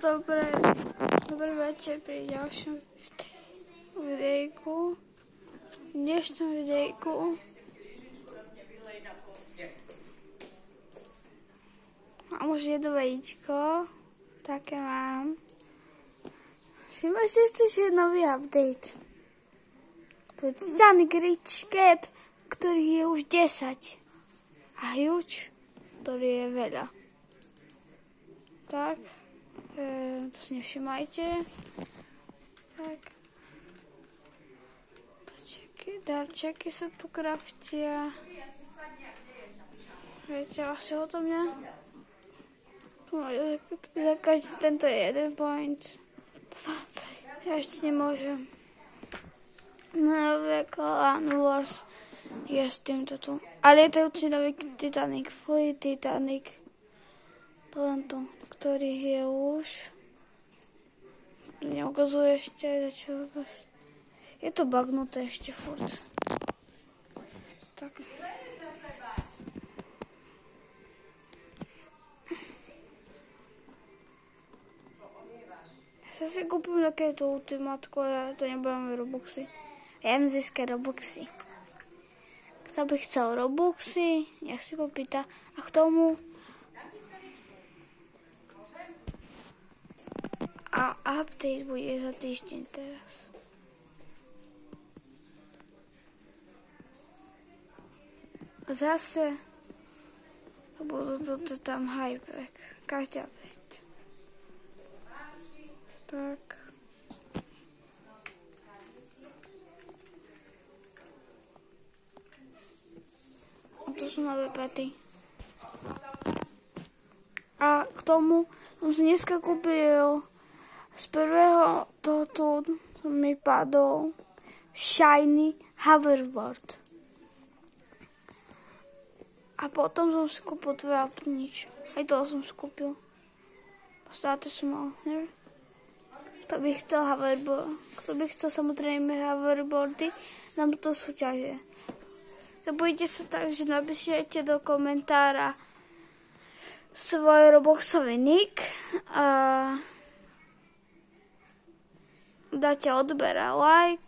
Dobrý večer pri ďalšom videjku. V dnešnom videjku mám už jedno vajíčko. Také mám. Všimli ste že je nový update. To je Titanic Rich Cat, ktorý je už 10. A Huge, ktorý je veľa. Tak. To si nevšimajte. Tak. Darčeky sa tu kraftia. Viete asi o tom, ne? Tu máte za každý tento jeden point. Ja ešte nemôžem. Nové Clan Wars je s týmto tu. Ale je to určite nový Titanic. Fuj, Titanic. Tento, ktorý je už. Neukazuje ešte, za čo. Je to bagnuté ešte furt. Tak. Ja sa si kúpim takéto ultimátko, ale to nebudem Robuxy. Ja viem získať Robuxy. Kto by chcel Robuxy, nech si popýta. A k tomu a update bude za týždeň teraz. Zase budú toto tam hypeback. Každý update. Tak. A to sú nové pety. A k tomu som si dneska kúpil z prvého tohoto mi padol Shiny Hoverboard. A potom som si kúpil dve apnič. Aj toho som si kúpil. Stále som mal, neviem. Kto by chcel samozrejme hoverboardy, nám to súťaže. Nebojte sa tak, že napíšete do komentára svoj Robuxový nick a dáte odber a like.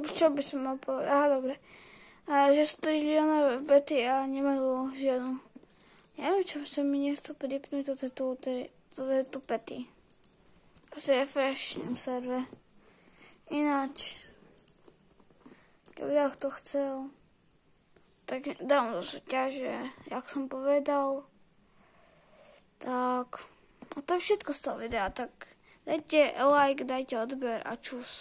Čo by som mal povedať? Aha, dobre. Že sú 3 miliónové bety a nemajú žiadnu. Neviem, čo sa mi nechcú pripnúť toto je tu pety. Asi refreshnem server. Ináč, keby ja to chcel, tak dám do súťaže, jak som povedal. Tak, a to je všetko z toho videa, tak dajte like, dajte odber a čus.